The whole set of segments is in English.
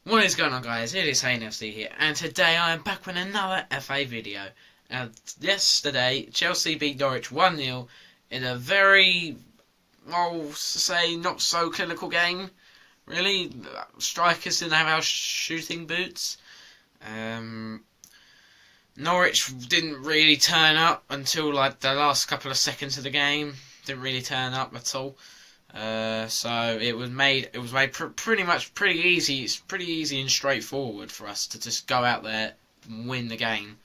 What is going on, guys? It is HaneFC here, and today I am back with another FA video. Yesterday, Chelsea beat Norwich 1-0 in a very, I'll say, not so clinical game. Really, strikers didn't have our shooting boots. Norwich didn't really turn up until like the last couple of seconds of the game. Didn't really turn up at all. So it was made pretty easy. It's pretty easy and straightforward for us to just go out there and win the game.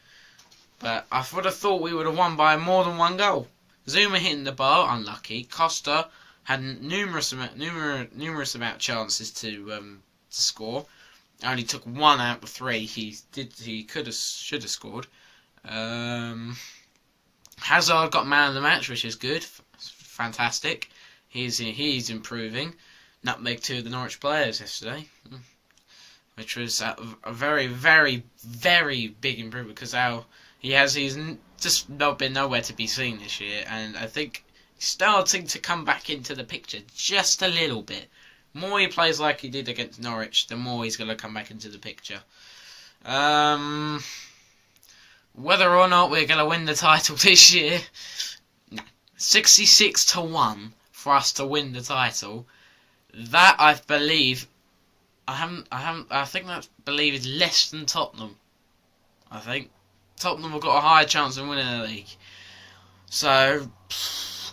But I would have thought we would have won by more than one goal. Zuma hitting the bar, unlucky. Costa had numerous amount of chances to score. Only took one out of three. He should have scored. Hazard got man of the match, which is good, fantastic. He's improving. Nutmeg to the Norwich players yesterday, which was a very, very, very big improvement because he's just not been nowhere to be seen this year, and I think he's starting to come back into the picture just a little bit. The more he plays like he did against Norwich, the more he's going to come back into the picture. Whether or not we're going to win the title this year, no. 66-1 for us to win the title. That I believe, I think that is less than Tottenham. I think Tottenham have got a higher chance of winning the league. So,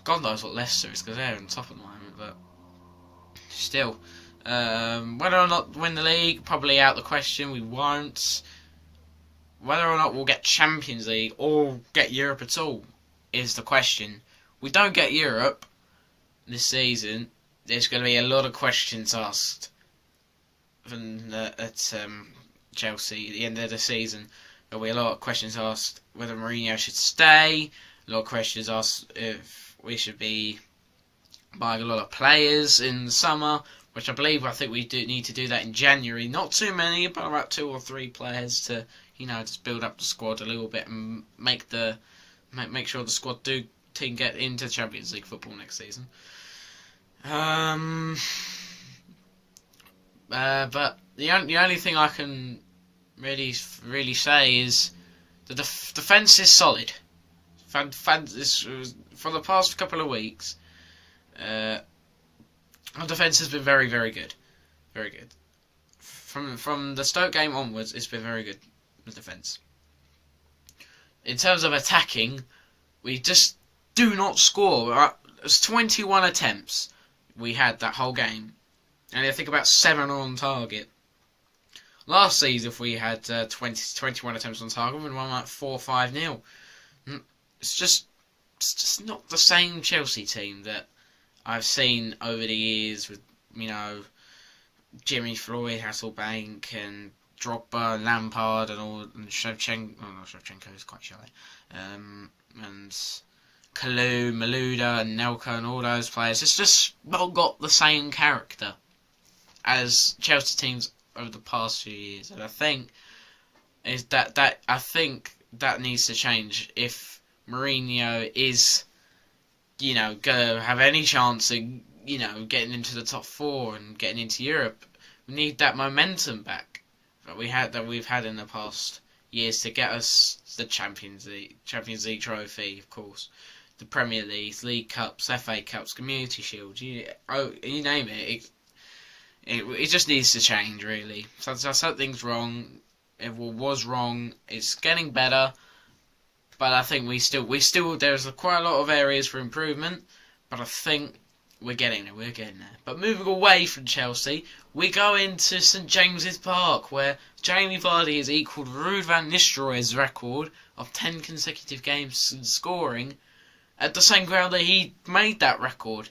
God knows what Leicester is because they're on top at the moment, but still. Whether or not win the league, probably out the question. We won't. Whether or not we'll get Champions League or get Europe at all is the question. We don't get Europe this season, there's going to be a lot of questions asked at Chelsea at the end of the season. There'll be a lot of questions asked whether Mourinho should stay. A lot of questions asked if we should be buying a lot of players in the summer, which I think we do need to do that in January. Not too many, but about 2 or 3 players to, just build up the squad a little bit and make sure the squad team get into Champions League football next season. But the only thing I can really say is the defence is solid. For the past couple of weeks, our defence has been very, very good. Very good. From the Stoke game onwards, it's been very good, the defence. In terms of attacking, we just do not score. It's 21 attempts we had that whole game, and I think about 7 on target. Last season, if we had 21 attempts on target, we won like 4-5-0. It's just not the same Chelsea team that I've seen over the years with, Jimmy Floyd, Hasselbank, and Drogba, and Lampard, and all, and Shevchenko. Oh, no, Shevchenko is quite shy. And Kalou, Malouda, and Nelka, and all those players. It's just not got the same character as Chelsea teams over the past few years, and I think that needs to change if Mourinho is, going to have any chance of, getting into the top 4 and getting into Europe. We need that momentum back that we've had in the past years to get us the Champions League trophy, of course, the Premier League, League Cups, FA Cups, Community Shield. You name it. It just needs to change, really. So something's wrong. It was wrong. It's getting better, but I think we still there's quite a lot of areas for improvement. But I think we're getting there. But moving away from Chelsea, we go into St James's Park, where Jamie Vardy has equalled Ruud van Nistelrooy's record of 10 consecutive games scoring at the same ground that he made that record.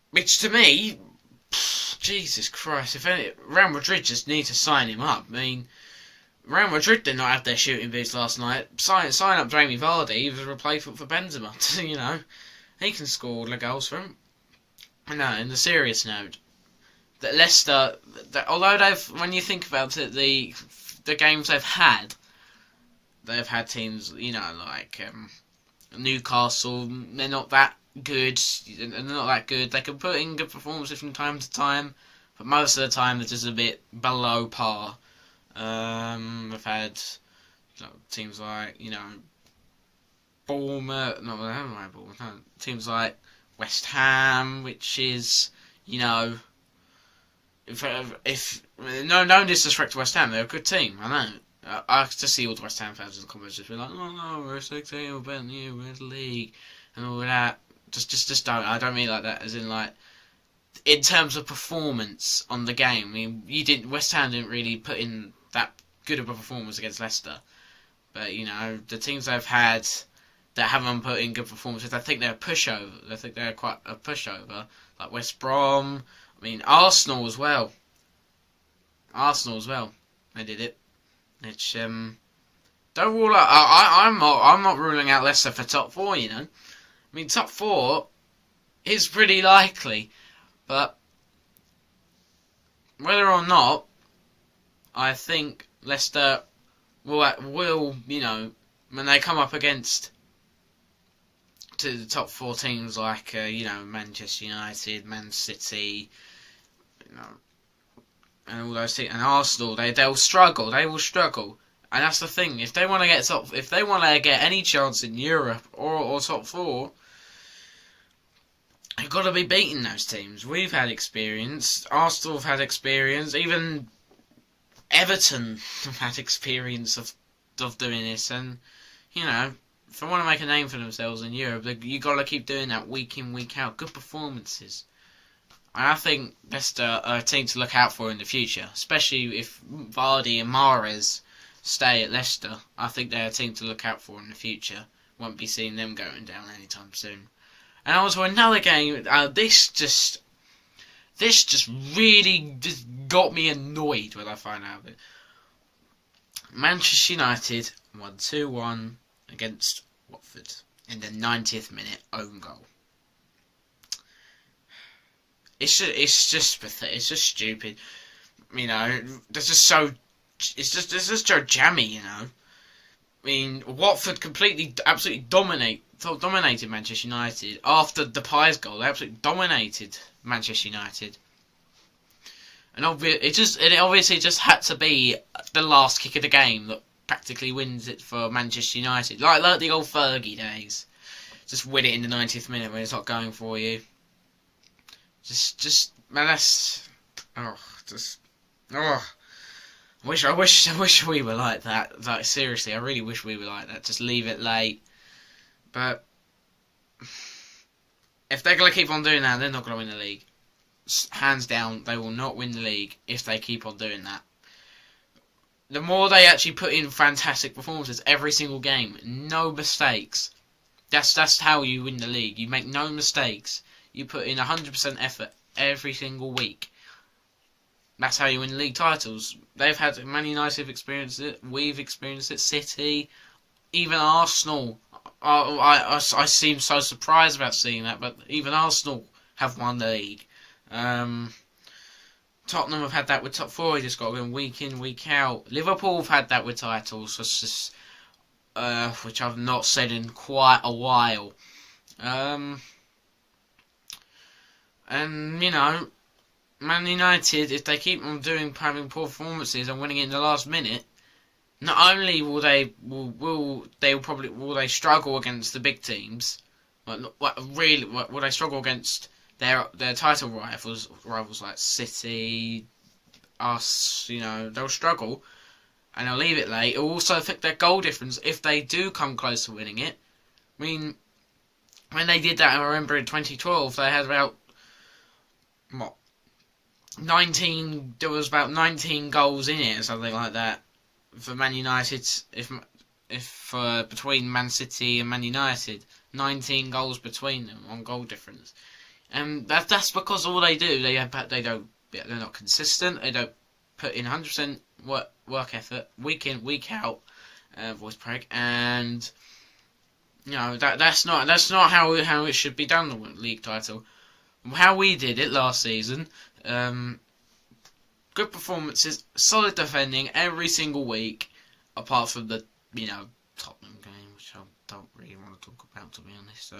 Which, to me, Jesus Christ, Real Madrid just need to sign him up. I mean, Real Madrid did not have their shooting boots last night. Sign up Jamie Vardy. He was a replacement for Benzema. He can score all the goals for him. No, in the serious note, that Leicester, although when you think about it, the games they've had teams, like Newcastle. They're not that good. They can put in good performances from time to time, but most of the time they're just a bit below par. We've had teams like Bournemouth, teams like West Ham, which is if no disrespect to West Ham, they're a good team. I know. I just see all the West Ham fans in the comments just be like, "Oh no, we're a 16, we're better than you, we're in the league," and all that. Just don't. I don't mean like that. As in like, in terms of performance on the game. I mean, West Ham didn't really put in that good of a performance against Leicester. But the teams they've had that haven't put in good performances, I think they're a pushover. I think they're quite a pushover, like West Brom. I mean, Arsenal as well. They did it. Which don't rule out. I'm not ruling out Leicester for top four. I mean, top four is pretty likely, but whether or not, I think Leicester will when they come up against to the top four teams like Manchester United, Man City, and all those teams, and Arsenal, they'll struggle. They will struggle, and that's the thing. If they want to get any chance in Europe or top four, you've got to be beating those teams. We've had experience. Arsenal have had experience. Even Everton have had experience of doing this, and if they want to make a name for themselves in Europe, you got to keep doing that week in, week out. Good performances. And I think Leicester are a team to look out for in the future, especially if Vardy and Mahrez stay at Leicester. I think they're a team to look out for in the future. Won't be seeing them going down anytime soon. And also another game. This just really just got me annoyed when I found out of it. Manchester United won 2-1 against Watford in the 90th minute own goal. It's just pathetic. It's just stupid. It's just so jammy. I mean, Watford absolutely dominated Manchester United after Depay's goal. They absolutely dominated Manchester United. And it obviously just had to be the last kick of the game that practically wins it for Manchester United. Like the old Fergie days. Just win it in the 90th minute when it's not going for you. Man, that's... I wish we were like that. Like, seriously, I really wish we were like that. Just leave it late. But if they're going to keep on doing that, they're not going to win the league. Hands down, they will not win the league if they keep on doing that. The more they actually put in fantastic performances every single game, no mistakes. That's how you win the league. You make no mistakes. You put in 100% effort every single week. That's how you win league titles. They've had Man United have experienced it. We've experienced it. City, even Arsenal. I seem so surprised about seeing that, but even Arsenal have won the league. Tottenham have had that with top four. They just got to go week in, week out. Liverpool have had that with titles, which I've not said in quite a while. And Man United, if they keep on having poor performances and winning it in the last minute, not only will they struggle against the big teams, will they struggle against their title rivals like City, us, they'll struggle and they'll leave it late. It will also affect their goal difference if they do come close to winning it. I mean, when they did that, I remember in 2012 they had about 19. There was about 19 goals in it or something like that for Man United. If between Man City and Man United, 19 goals between them on goal difference. And that's because all they do, they're not consistent. They don't put in 100% work effort week in, week out. Voice break. And that's not how it should be done. The league title, how we did it last season. Good performances, solid defending every single week, apart from the Tottenham game, which I don't really want to talk about, to be honest. So,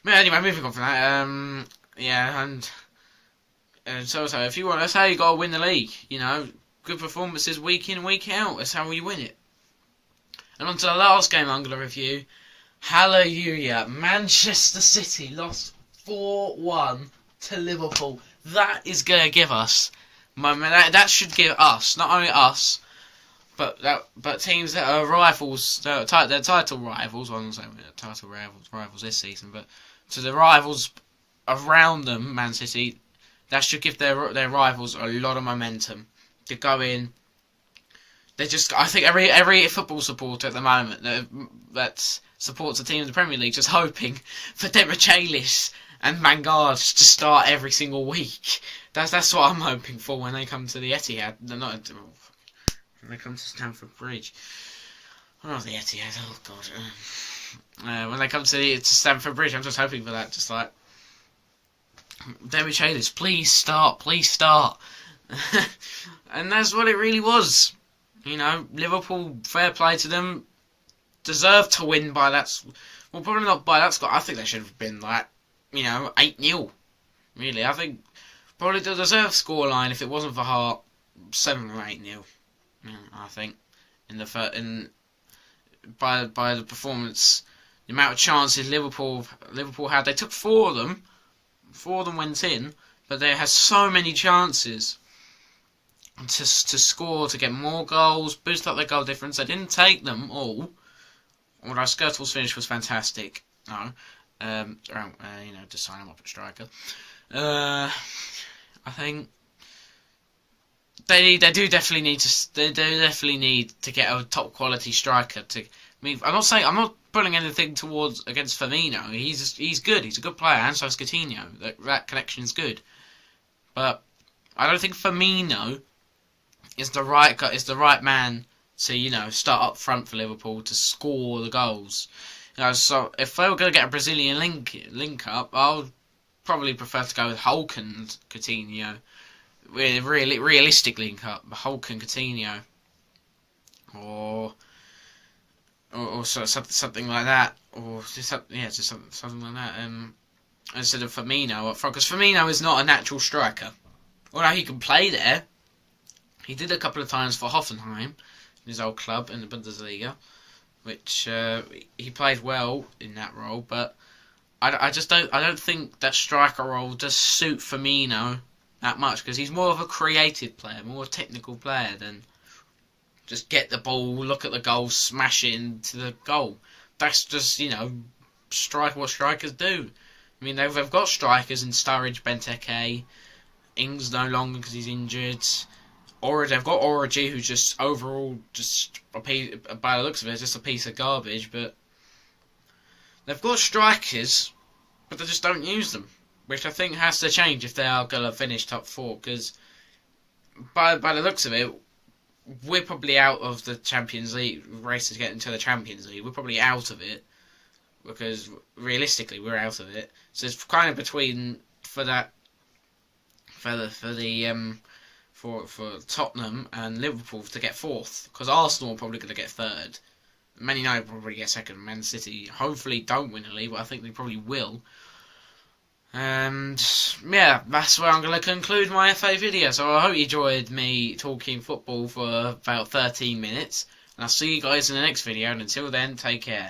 but anyway, moving on from that. And And so if you want, that's how you got to win the league. You know, good performances week in, week out. That's how you win it. And on to the last game I'm going to review. Hallelujah. Manchester City lost 4-1 to Liverpool. That is going to give us, that should give us, not only us, but teams that are rivals, they're title rivals, I won't say title rivals this season, but to the rivals around them, Man City, that should give their rivals a lot of momentum to go in. They just, I think every football supporter at the moment that supports a team in the Premier League just hoping for Demichelis and Mangard to start every single week. That's what I'm hoping for when they come to the Etihad. When they come to Stamford Bridge. Oh, the Etihad. Oh God. When they come to Stamford Bridge, I'm just hoping for that. Just like Demichelis, please start. And that's what it really was. You know, Liverpool, fair play to them, deserved to win by that. Well, probably not by that score. I think they should have been like, 8-0. Really, I think probably the deserved scoreline if it wasn't for Hart, 7 or 8-0. I think by the performance, the amount of chances Liverpool had, they took 4 of them. 4 of them went in, but they had so many chances to score, to get more goals, boost up their goal difference. They didn't take them all. Although Skirtle's finish was fantastic. No, to sign him up at striker. I think they do definitely need to get a top quality striker. I'm not putting anything against Firmino. He's good. He's a good player, and so is Coutinho. That connection is good, but I don't think Firmino is the right man to start up front for Liverpool to score the goals. So if they were going to get a Brazilian link up, I would probably prefer to go with Hulk and Coutinho. Realistic link up, Hulk and Coutinho, or something like that, or just something like that. Instead of Firmino up front, because Firmino is not a natural striker. Although he can play there, he did a couple of times for Hoffenheim, in his old club in the Bundesliga, which he played well in that role. But I don't think that striker role does suit Firmino that much, because he's more of a creative player, more technical player than just get the ball, look at the goal, smash it into the goal. That's just what strikers do. I mean, they've got strikers in Sturridge, Benteke, Ings no longer because he's injured. Or they've got Origi, who's just overall by the looks of it, just a piece of garbage. But they've got strikers, but they just don't use them, which I think has to change if they are going to finish top 4. Because by the looks of it, we're probably out of the Champions League race to get into the Champions League. We're probably out of it because realistically we're out of it. So it's kind of between for Tottenham and Liverpool to get 4th, because Arsenal are probably going to get 3rd. Man United will probably get 2nd. Man City hopefully don't win the league, but I think they probably will. And yeah, that's where I'm going to conclude my FA video. So I hope you enjoyed me talking football for about 13 minutes. And I'll see you guys in the next video. And until then, take care.